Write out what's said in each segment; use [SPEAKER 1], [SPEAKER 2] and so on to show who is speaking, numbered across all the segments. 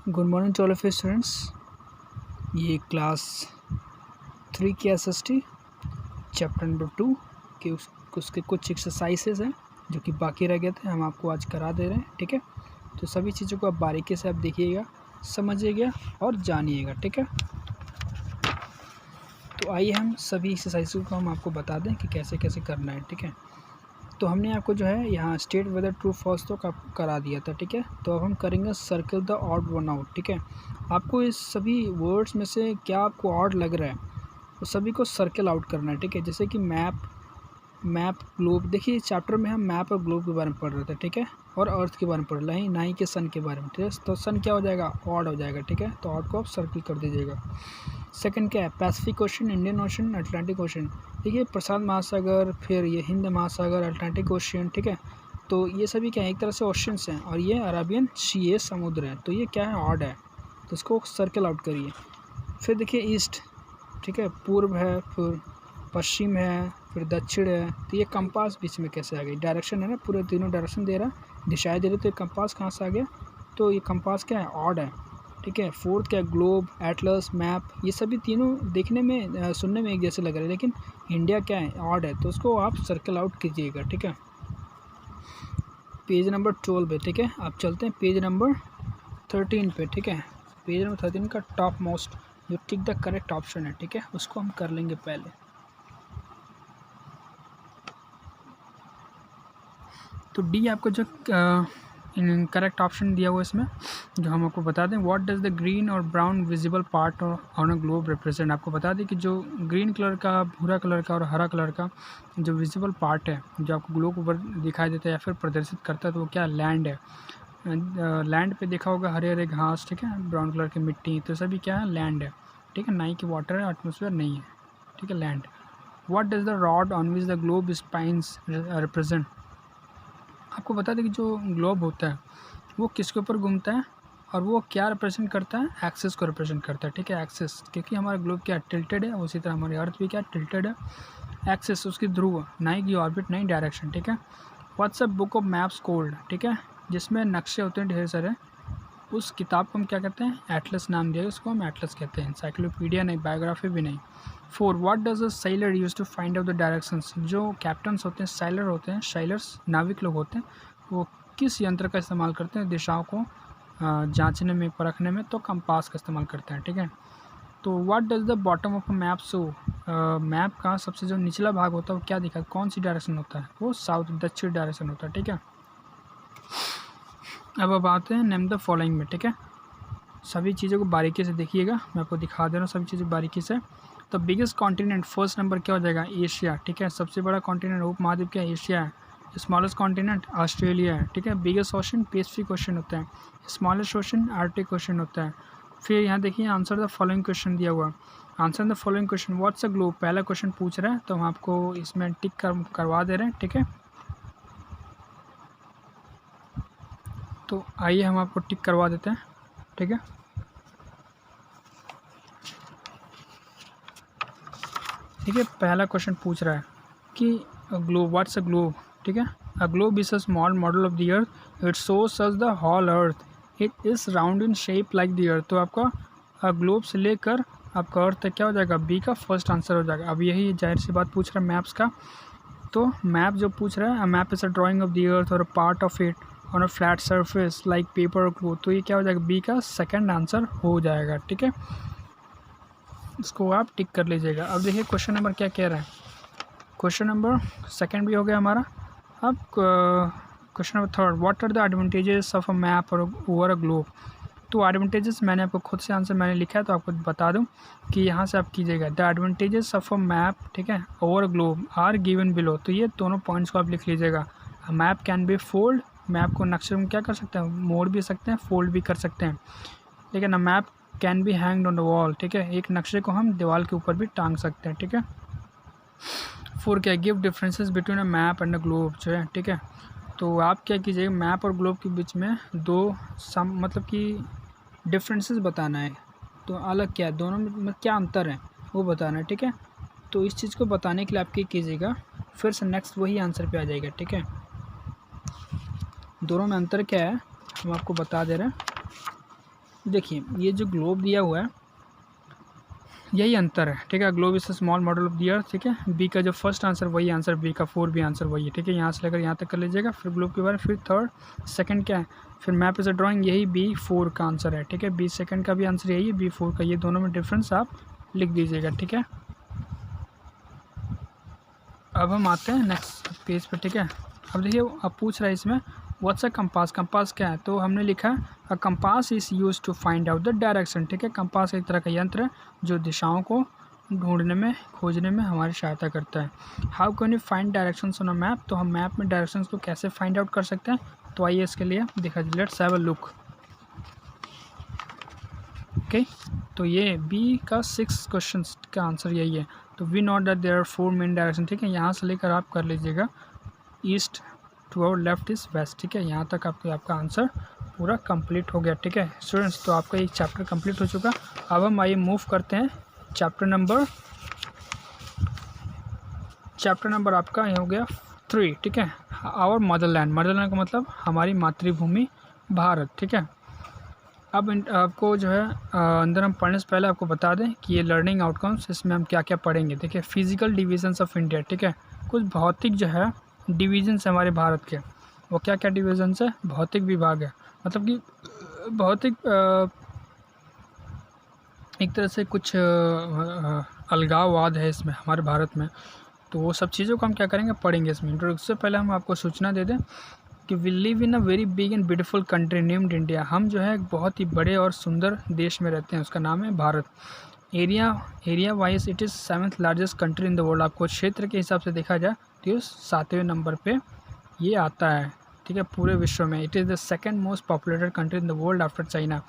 [SPEAKER 1] Good morning to all of you students. ये class 3 की SST chapter number 2 के उसके कुछ एक्सरसाइजेस हैं जो कि बाकी रह गए थे, हम आपको आज करा दे रहे हैं। ठीक है, तो सभी चीज़ों को आप बारीकी से आप देखिएगा, समझिएगा और जानिएगा। ठीक है, तो आइए हम सभी एक्सरसाइजों को हम आपको बता दें कि कैसे कैसे करना है। ठीक है, तो हमने आपको जो है यहाँ स्टेट वेदर ट्रू फॉल्स तो करा दिया था। ठीक है, तो अब हम करेंगे circle the odd one out. ठीक है, आपको इस सभी वर्ड्स में से क्या आपको ऑड लग रहा है वो सभी को सर्कल आउट करना है। ठीक है, जैसे कि मैप ग्लोब। देखिए इस चैप्टर में हम मैप और ग्लोब के बारे में पढ़ रहे थे। ठीक है, और अर्थ के बारे में पढ़ रहे हैं, ना ही के सन के बारे में। ठीक है, तो सन क्या हो जाएगा, ऑड हो जाएगा। ठीक है, तो ऑड को आप सर्कल कर दीजिएगा। सेकंड क्या है, Pacific ocean, Indian ocean, Atlantic ocean. देखिए प्रशांत महासागर, फिर ये हिंद महासागर, अटलांटिक ओशन। ठीक है, तो ये सभी क्या है, एक तरह से ओशंस हैं, और ये अरेबियन सी, ये समुद्र है, तो ये क्या है, ऑड है, तो इसको सर्कल आउट करिए। फिर देखिए ईस्ट, ठीक है, पूर्व है, फिर पश्चिम है, फिर दक्षिण है, तो ये कंपास बीच में कैसे आ गई, डायरेक्शन है ना, पूरे तीनों डायरेक्शन दे रहा है, दिशाएं दे रही, तो ये कंपास कहाँ से आ गया, तो ये कंपास क्या है, ऑड है। ठीक है, फोर्थ क्या है, ग्लोब, एटलस, मैप, ये सभी तीनों देखने में सुनने में एक जैसे लग रहे हैं, लेकिन इंडिया क्या है, ऑड है, तो उसको आप सर्कल आउट कीजिएगा। ठीक है, पेज नंबर 12 पे। ठीक है, आप चलते हैं पेज नंबर 13 पे। ठीक है, पेज नंबर 13 का टॉप मोस्ट जो टिक द करेक्ट ऑप्शन है, ठीक है, उसको हम कर लेंगे पहले। तो डी आपको जो करेक्ट ऑप्शन दिया हुआ इसमें, जो हम आपको बता दें, व्हाट डज द ग्रीन और brown visible part on a globe represent. आपको बता दें कि जो ग्रीन कलर का, भूरा कलर का और हरा कलर का जो विजिबल पार्ट है, जो आपको ग्लोब ऊपर दिखाई देता है या फिर प्रदर्शित करता है, तो वो क्या, लैंड है। लैंड पे देखा होगा हरे हरे घास, ठीक है, ब्राउन कलर की मिट्टी, तो सभी क्या है, लैंड है। ठीक है, ना ही कि वाटर है, एटमोसफेयर नहीं है। ठीक है, land. What does the rod on which the globe spines represent. आपको बता दें कि जो ग्लोब होता है वो किसके ऊपर घूमता है और वो क्या रिप्रेजेंट करता है, एक्सिस को रिप्रेजेंट करता है। ठीक है, एक्सिस, क्योंकि हमारा ग्लोब क्या टिल्टेड है, उसी तरह हमारी अर्थ भी क्या टिल्टेड है। एक्सिस उसकी ध्रुव, ना की ऑर्बिट, नहीं डायरेक्शन। ठीक है, what's a book of maps cold. ठीक है, जिसमें नक्शे होते हैं ढेर सारे, उस किताब को हम क्या कहते हैं, एटलस नाम दिया, उसको हम एटलस कहते हैं। एनसाइक्लोपीडिया नहीं, बायोग्राफी भी नहीं। 4 what does a sailor use to find out the directions. जो कैप्टन्स होते हैं, साइलर होते हैं, साइलर्स नाविक लोग होते हैं, वो किस यंत्र का इस्तेमाल करते हैं दिशाओं को जांचने में, परखने में, तो कंपास का इस्तेमाल करते हैं। ठीक है, तो what does the bottom of a map show. Map का सबसे जो निचला भाग होता है वो क्या दिखा, कौन सी डायरेक्शन होता है, वो साउथ, दक्षिण डायरेक्शन होता है। ठीक है, अब आते हैं नेम द फॉलोइंग में। ठीक है, सभी चीज़ों को बारीकी से देखिएगा, मैं आपको दिखा दे रहा हूँ सभी चीज़ें बारीकी से। तो बिगेस्ट कॉन्टिनेंट, फर्स्ट नंबर क्या हो जाएगा, एशिया। ठीक है, सबसे बड़ा कॉन्टिनेंट, उप महाद्वीप क्या है, एशिया है। स्मॉलेस्ट कॉन्टिनेंट ऑस्ट्रेलिया है। ठीक है, बिगेस्ट ओशन पैसिफिक ओशन होता है, स्मॉलेस्ट ओशन आर्टिक ओशन होता है। फिर यहाँ देखिए आंसर द फॉलोइंग क्वेश्चन दिया हुआ, answer the following question, what's a globe, पहला क्वेश्चन पूछ रहा है, तो हम आपको इसमें टिक करवा दे रहे हैं। ठीक है, तो आइए हम आपको टिक करवा देते हैं। ठीक है, ठीक है, पहला क्वेश्चन पूछ रहा है कि ग्लोब, व्हाट्स अ ग्लोब। ठीक है, a globe is a small model of the earth, it shows us the whole earth, it is round in shape like the earth. तो आपका ग्लोब से लेकर आपका अर्थ क्या हो जाएगा, बी का फर्स्ट आंसर हो जाएगा। अब यही जाहिर सी बात पूछ रहा है मैप्स का, तो मैप जो पूछ रहा है, a map is a drawing of the earth और a part of it on a flat surface like paper और क्लोथ, तो ये क्या हो जाएगा, बी का सेकेंड आंसर हो जाएगा। ठीक है, इसको आप टिक कर लीजिएगा। अब देखिए क्वेश्चन नंबर क्या कह रहा है, क्वेश्चन नंबर सेकंड भी हो गया हमारा। अब question number third, what are the advantages of a map और ओवर अ ग्लोब। तो एडवांटेजेस मैंने आपको खुद से आंसर मैंने लिखा है, तो आपको बता दूं कि यहाँ से आप कीजिएगा, the advantages of a map, ठीक है, over a globe are given below. तो ये दोनों पॉइंट्स को आप लिख लीजिएगा। Map can be fold, map को नक्शे में क्या कर सकते हैं, मोड़ भी सकते हैं, फोल्ड भी कर सकते हैं। लेकिन a map can be hanged on the wall, ठीक है, एक नक्शे को हम दीवार के ऊपर भी टांग सकते हैं। ठीक है, 4 क्या, give differences between a map and a globe जो है। ठीक है, तो आप क्या कीजिएगा, मैप और ग्लोब के बीच में दो मतलब कि डिफरेंसेस बताना है, तो अलग क्या है, दोनों में क्या अंतर है वो बताना है। ठीक है, तो इस चीज़ को बताने के लिए आप क्या कीजिएगा, फिर से नेक्स्ट वही आंसर पे आ जाएगा। ठीक है, दोनों में अंतर क्या है हम आपको बता दे रहे हैं। देखिए ये जो ग्लोब दिया हुआ है यही अंतर है, ठीक है। Globe is a small model of the अर्थ, ठीक है। बी का जो फर्स्ट आंसर वही आंसर, बी का 4 भी आंसर वही है, ठीक है। यहाँ से लेकर यहाँ तक कर लीजिएगा। फिर ग्लोब के बारे में, फिर थर्ड सेकंड क्या है, फिर मैप इज अ ड्राइंग, यही बी 4 का आंसर है, ठीक है। बी सेकंड का भी आंसर यही है, बी 4 का, ये दोनों में डिफरेंस आप लिख दीजिएगा, ठीक है। अब हम आते हैं नेक्स्ट पेज पर, ठीक है। अब देखिए अब पूछ रहा है इसमें व्हाट्स अ कंपास, कंपास क्या है, तो हमने लिखा है a compass is use to find out the direction, ठीक है। कंपास एक तरह का यंत्र है जो दिशाओं को ढूंढने में, खोजने में हमारी सहायता करता है। How can you find directions on a map, तो हम मैप में डायरेक्शंस को कैसे फाइंड आउट कर सकते हैं, तो आइए इसके लिए देखा जाए। Let's have a look, okay. तो ये बी का 6 क्वेश्चन का आंसर यही है। तो we note that there are 4 main direction, ठीक है। यहाँ से लेकर आप कर लीजिएगा east to our left is west, ठीक है। यहाँ तक आपका आंसर पूरा कंप्लीट हो गया, ठीक है स्टूडेंट्स। तो आपका एक चैप्टर कंप्लीट हो चुका। अब हम आइए मूव करते हैं चैप्टर नंबर आपका ये हो गया 3, ठीक है। आवर मदरलैंड, मदरलैंड का मतलब हमारी मातृभूमि भारत, ठीक है। अब आपको जो है अंदर हम पढ़ने से पहले आपको बता दें कि ये लर्निंग आउटकम्स, इसमें हम क्या क्या पढ़ेंगे। देखिए फिजिकल डिविजन्स ऑफ इंडिया, ठीक है। कुछ भौतिक जो है डिविजन्स हमारे भारत के, वो क्या क्या डिविजन्स है, भौतिक विभाग है, मतलब कि भौतिक एक तरह से कुछ अलगाववाद है इसमें हमारे भारत में। तो वो सब चीज़ों को हम क्या करेंगे, पढ़ेंगे इसमें। इंट्रोडक्शन से पहले हम आपको सूचना दे दें कि we live in a very big and beautiful country named India. हम जो है एक बहुत ही बड़े और सुंदर देश में रहते हैं, उसका नाम है Bharat. Area wise it is 7th largest country in the world. आपको क्षेत्र के हिसाब से देखा जाए तो ये 7वें नंबर पे ये आता है, ठीक है, पूरे विश्व में। It is the second most populated country in the world after China.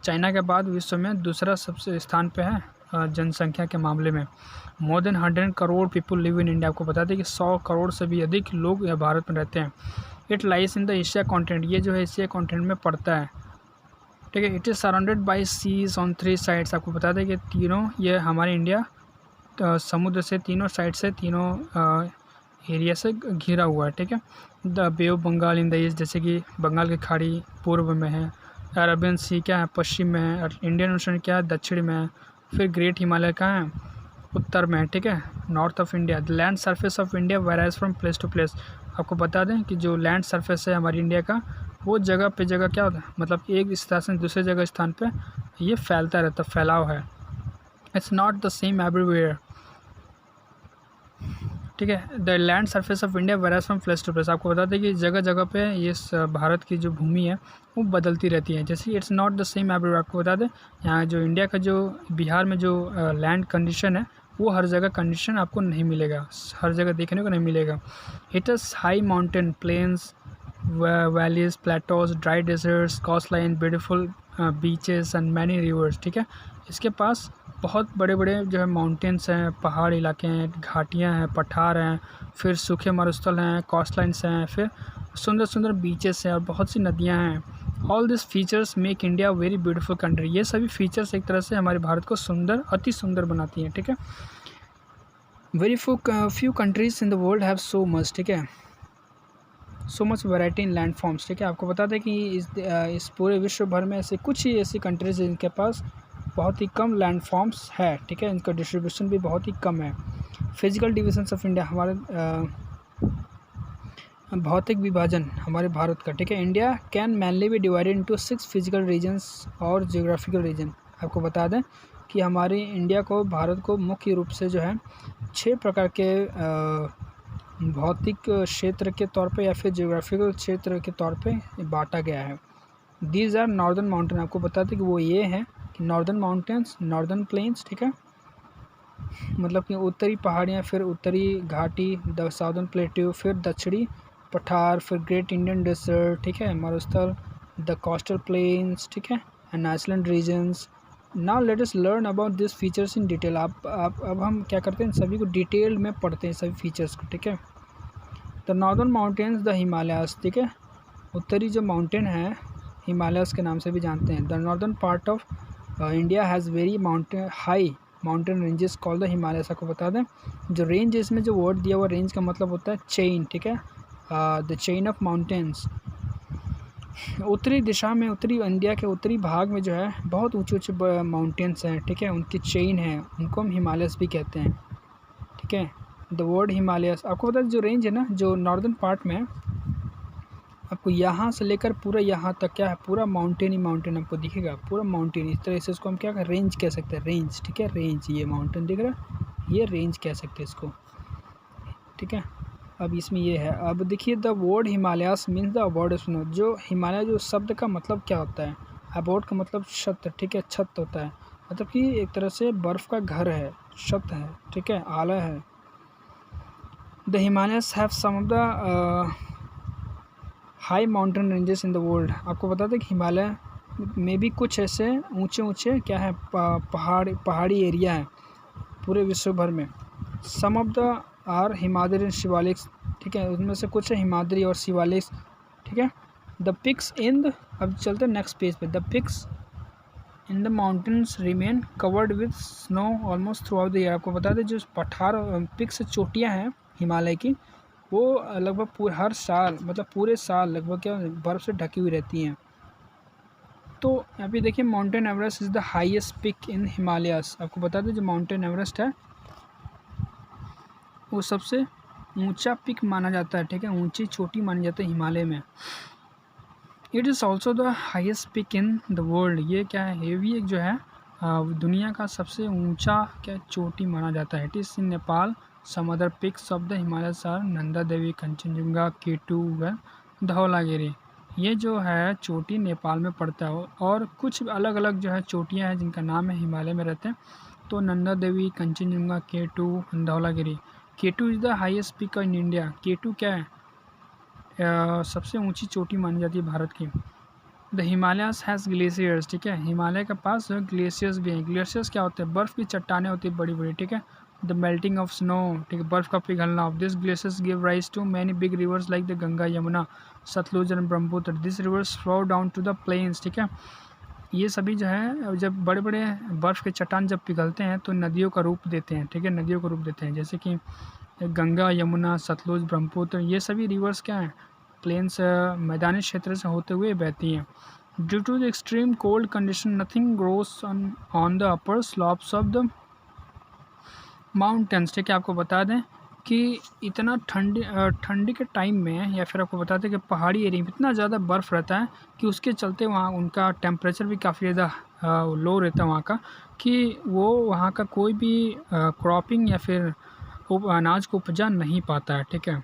[SPEAKER 1] China के बाद विश्व में दूसरा सबसे स्थान पे है जनसंख्या के मामले में। More than 100 crore people live in India. आपको बता दें कि 100 करोड़ से भी अधिक लोग यहाँ भारत में रहते हैं। It lies in the Asia continent, ये जो है एशिया कॉन्टिनेंट में पड़ता है, ठीक है। It is surrounded by seas on 3 sides. आपको बता दें कि तीनों, ये हमारे इंडिया समुद्र से तीनों साइड से, तीनों एरिया से घिरा हुआ है, ठीक है। The bay of Bengal in the east, जैसे कि बंगाल की खाड़ी पूर्व में है, अरबियन सी क्या है पश्चिम में है, और इंडियन ओशन क्या है दक्षिण में है, फिर ग्रेट हिमालय कहाँ है, उत्तर में है, ठीक है, north of India. The land surface of India varies from place to place. आपको बता दें कि जो लैंड सरफेस है हमारी इंडिया का, वो जगह पे जगह क्या होता है, मतलब एक स्थान से दूसरे जगह स्थान पे ये फैलता रहता, फैलाव है। It's not the same everywhere, ठीक है। The land surface of India varies from place to place. आपको बता दें कि जगह जगह पे ये भारत की जो भूमि है वो बदलती रहती है। जैसे it's not the same everywhere. आपको बता दें यहाँ जो इंडिया का जो बिहार में जो लैंड कंडीशन है, वो हर जगह कंडीशन आपको नहीं मिलेगा, हर जगह देखने को नहीं मिलेगा। It is high mountain plains, valleys, plateaus, dry deserts, coast line, beautiful beaches and many rivers, ठीक है। इसके पास बहुत बड़े बड़े जो है माउंटेन्स हैं, पहाड़ इलाके हैं, घाटियाँ हैं, पठार हैं, फिर सूखे मरुस्थल हैं, कोस्ट लाइन्स हैं, फिर सुंदर सुंदर बीचेस हैं और बहुत सी नदियाँ हैं। All this features make India very beautiful country. ये सभी फीचर्स एक तरह से हमारे भारत को सुंदर, अति सुंदर बनाती हैं, ठीक है। Very few countries in the world have so much, ठीक है, so much variety in land forms, ठीक है। आपको बता दें कि इस पूरे विश्व भर में ऐसे कुछ ही ऐसी कंट्रीज हैं जिनके पास बहुत ही कम लैंड फॉर्म्स है, ठीक है, इनका डिस्ट्रीब्यूशन भी बहुत ही कम है। फिजिकल डिविजन्स ऑफ इंडिया, हमारे भौतिक विभाजन हमारे भारत का, ठीक है। India can mainly be divided into 6 physical regions और जियोग्राफिकल रीजन। आपको बता दें कि हमारी इंडिया को, भारत को मुख्य रूप से जो है 6 प्रकार के भौतिक क्षेत्र के तौर पे या फिर जियोग्राफिकल क्षेत्र के तौर पे बांटा गया है। These are northern mountain. आपको बता दें कि वो ये हैं कि नॉर्दर्न माउंटेन्स, नॉर्दर्न प्लेन्स, ठीक है, मतलब कि उत्तरी पहाड़ियाँ, फिर उत्तरी घाटी, द साउदर्न प्लेट्यू, फिर दक्षिणी पठार, फिर ग्रेट इंडियन डेजर्ट, ठीक है, मरुस्थल, द कोस्टल प्लेन्स, ठीक है, and island regions. Now let us learn about this features in detail. अब हम क्या करते हैं, सभी को डिटेल में पढ़ते हैं सभी फीचर्स को, ठीक है। The northern mountains, the Himalayas, ठीक है, उत्तरी जो माउंटेन है हिमालयस के नाम से भी जानते हैं। The northern part of India has very high mountain ranges called the Himalayas. आपको बता दें जो रेंज, इसमें जो वर्ड दिया हुआ रेंज का मतलब होता है चेन, ठीक है, द चेन ऑफ माउंटेन्स उत्तरी दिशा में, उत्तरी इंडिया के उत्तरी भाग में जो है बहुत ऊँचे-ऊँचे माउंटेन्स हैं, ठीक है? उनकी चेन है, उनको हम हिमालयस भी कहते हैं, ठीक है? द वर्ड हिमालयस, आपको पता है जो रेंज है ना, जो नॉर्दर्न पार्ट में है, आपको यहाँ से लेकर पूरा यहाँ तक क्या है, पूरा माउंटेन ही माउंटेन आपको दिखेगा, पूरा माउंटेन। इस तरह से इसको हम क्या रेंज कह सकते हैं, रेंज, ठीक है? रेंज, ये माउंटेन दिख रहा है, ये रेंज कह सकते हैं इसको, ठीक है? अब इसमें ये है, अब देखिए the word Himalayas means the abode of snow. जो हिमालय जो शब्द का मतलब क्या होता है, अबॉर्ड का मतलब छत, ठीक है? छत होता है, मतलब कि एक तरह से बर्फ़ का घर है, छत है, ठीक है? आला है। The Himalayas have some of the high mountain ranges in the world. आपको बता दें कि हिमालय में भी कुछ ऐसे ऊंचे क्या है, पहाड़ी एरिया है पूरे विश्व भर में। Some of the are Himadri and Shivaliks, ठीक है? उनमें से कुछ है हिमाद्री और शिवालिक्स, ठीक है? द पिक्स इन द, अब चलते हैं नेक्स्ट पेज पे। The peaks in the mountains remain covered with snow almost throughout the year. आपको बता दें जो पठार पिक्स चोटियाँ हैं हिमालय की, वो लगभग हर साल, मतलब पूरे साल लगभग क्या बर्फ़ से ढकी हुई रहती हैं। तो यहाँ पे देखिए mountain Everest is the highest peak in Himalayas. आपको बता दें जो माउंटेन एवरेस्ट है वो सबसे ऊंचा पिक माना जाता है, ठीक है? ऊंची चोटी मानी जाती है हिमालय में। It is also the highest peak in the world. ये क्या है, ये भी एक जो है दुनिया का सबसे ऊंचा क्या चोटी माना जाता है। It is in Nepal. Some other peaks of the Himalayas are Nanda Devi, Kanchenjunga, K2 व धौलागिरी। ये जो है चोटी नेपाल में पड़ता है, और कुछ अलग अलग जो है चोटियाँ हैं जिनका नाम है हिमालय में रहते हैं। तो Nanda Devi, Kanchenjunga, K2, Dhaulagiri. K2 is the highest peak in India. K2 क्या है, सबसे ऊंची चोटी मानी जाती है भारत की। द हिमालयास हैज़ ग्लेशियर्स, ठीक है? हिमालय के पास जो है ग्लेशियर्स भी हैं। ग्लेशियर्स क्या होते हैं, बर्फ़ की चट्टानें होती है बड़ी बड़ी, ठीक है? द मेल्टिंग ऑफ स्नो, ठीक है? बर्फ़ का पिघलना। Of this glaciers give rise to many big rivers like the Ganga, Yamuna, Sutlej and Brahmaputra. This rivers flow down to the plains, ठीक है? ये सभी जो है जब बड़े बड़े बर्फ़ के चट्टान जब पिघलते हैं तो नदियों का रूप देते हैं, ठीक है? नदियों का रूप देते हैं, जैसे कि गंगा, यमुना, सतलुज, ब्रह्मपुत्र। ये सभी रिवर्स क्या हैं, प्लेन्स, मैदानी क्षेत्र से होते हुए बहती हैं। Due to the extreme cold condition nothing grows on the upper slopes of the mountains, ठीक है? आपको बता दें कि इतना ठंडी के टाइम में, या फिर आपको बता दें कि पहाड़ी एरिया में इतना ज़्यादा बर्फ़ रहता है कि उसके चलते वहाँ उनका टेम्परेचर भी काफ़ी ज़्यादा लो रहता है वहाँ का, कि वो वहाँ का कोई भी क्रॉपिंग या फिर अनाज को उपजा नहीं पाता है, ठीक है?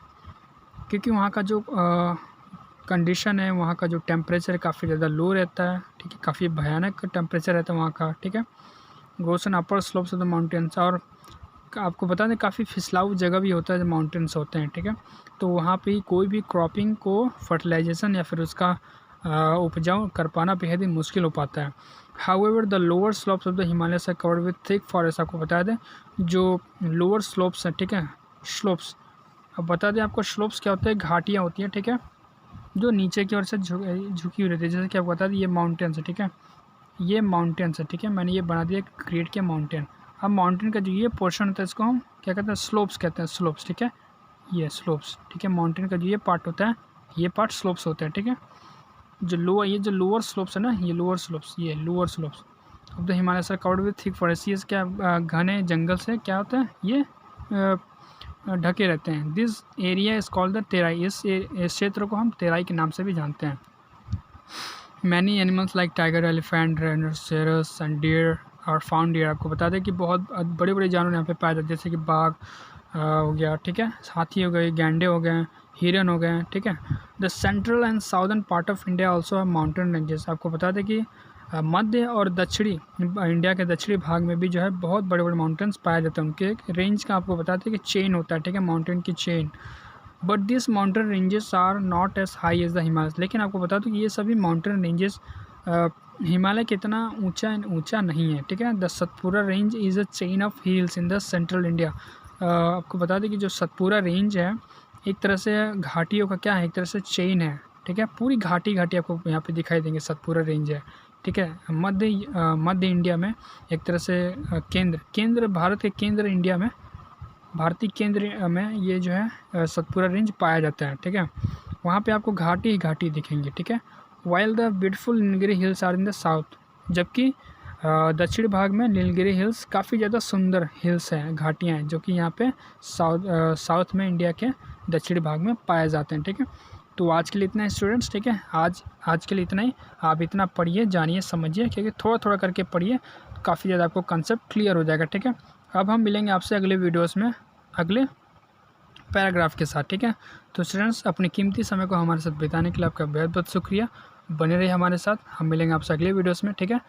[SPEAKER 1] क्योंकि वहाँ का जो कंडीशन है, वहाँ का जो टेम्परेचर काफ़ी ज़्यादा लो रहता है, ठीक है? काफ़ी भयानक टेम्परेचर रहता है वहाँ का, ठीक है? Grows on upper slopes of the mountains. और आपको बता दें काफ़ी फिसलाऊ जगह भी होता है जब माउंटेन्स होते हैं, ठीक है? तो वहाँ पे कोई भी क्रॉपिंग को फर्टिलाइजेशन या फिर उसका उपजाऊ कर पाना बेहद ही मुश्किल हो पाता है। However the lower slopes of the Himalayas are covered with thick forest. आपको बता दें जो लोअर स्लोप्स हैं, ठीक है? स्लोप्स, अब बता दें आपको स्लोप्स क्या होता है, घाटियाँ होती हैं, ठीक है? जो नीचे की ओर से झुकी हुई रहती है। जैसे कि आपको बता दें ये माउंटेन्स है, ठीक है? ये माउंटेन्स है, ठीक है? मैंने ये बना दिया, क्रिएट किया माउंटेन। अब माउंटेन का जो ये पोर्शन होता है इसको हम क्या कहते हैं, स्लोप्स कहते हैं, स्लोप्स, ठीक है? ये स्लोप्स, ठीक है? माउंटेन का जो ये पार्ट होता है, ये पार्ट स्लोप्स होता है, ठीक है? ये जो लोअर स्लोप्स है ना, ये लोअर स्लोप्स, ये lower slopes of the Himalayas are covered with thick forest. ये क्या घने जंगल से क्या होता है, ये ढके रहते हैं। This area is called the Terai. इस क्षेत्र को हम तेराई के नाम से भी जानते हैं। Many animals like tiger, elephant, rhinoceros and deer are found here. आपको बता दें कि बहुत बड़े बड़े जानवर यहाँ पे पाए जाते हैं, जैसे कि बाघ हो गया, ठीक है? हाथी हो गए, गैंडे हो गए, हिरन हो गए, ठीक है? The central and southern part of India also है माउंटेन रेंजेस। आपको बता दें कि मध्य और दक्षिणी इंडिया के दक्षिणी भाग में भी जो है बहुत बड़े बड़े माउंटेन्स पाए जाते हैं। उनके एक रेंज का आपको बताते हैं कि चेन होता है, ठीक है? माउंटेन की chain. But this mountain ranges are not as high as the Himalaya. लेकिन आपको बता दूँ कि ये सभी माउंटेन रेंजेस हिमालय के इतना ऊंचा नहीं है, ठीक है? The Satpura range is a chain of hills in the central India. आपको बता दें कि जो सतपुरा रेंज है एक तरह से घाटियों का क्या है, एक तरह से चेन है, ठीक है? पूरी घाटी आपको यहाँ पे दिखाई देंगे, सतपुरा रेंज है, ठीक है? मध्य इंडिया में एक तरह से केंद्र भारत के केंद्र इंडिया में, भारतीय केंद्र में ये जो है सतपुरा रेंज पाया जाता है, ठीक है? वहाँ पे आपको घाटी ही घाटी दिखेंगी, ठीक है? While the beautiful Nilgiri hills are in the south. जबकि दक्षिण भाग में नीलगिरी हिल्स काफ़ी ज़्यादा सुंदर हिल्स हैं, घाटियाँ हैं, जो कि यहाँ पे साउथ में इंडिया के दक्षिणी भाग में पाए जाते हैं। ठीक है, तो आज के लिए इतना है स्टूडेंट्स। ठीक है, आज के लिए इतना ही। आप इतना पढ़िए, जानिए, समझिए, क्योंकि थोड़ा थोड़ा करके पढ़िए, काफ़ी ज़्यादा आपको कंसेप्ट क्लियर हो जाएगा। ठीक है, अब हम मिलेंगे आपसे अगले वीडियोज़ में अगले पैराग्राफ के साथ। ठीक है, तो स्टूडेंट्स अपने कीमती समय को हमारे साथ बिताने के लिए आपका बहुत बहुत शुक्रिया। बने रहिए हमारे साथ, हम मिलेंगे आपसे अगले वीडियोज़ में। ठीक है,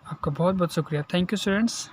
[SPEAKER 1] आपका बहुत बहुत शुक्रिया। Thank you students.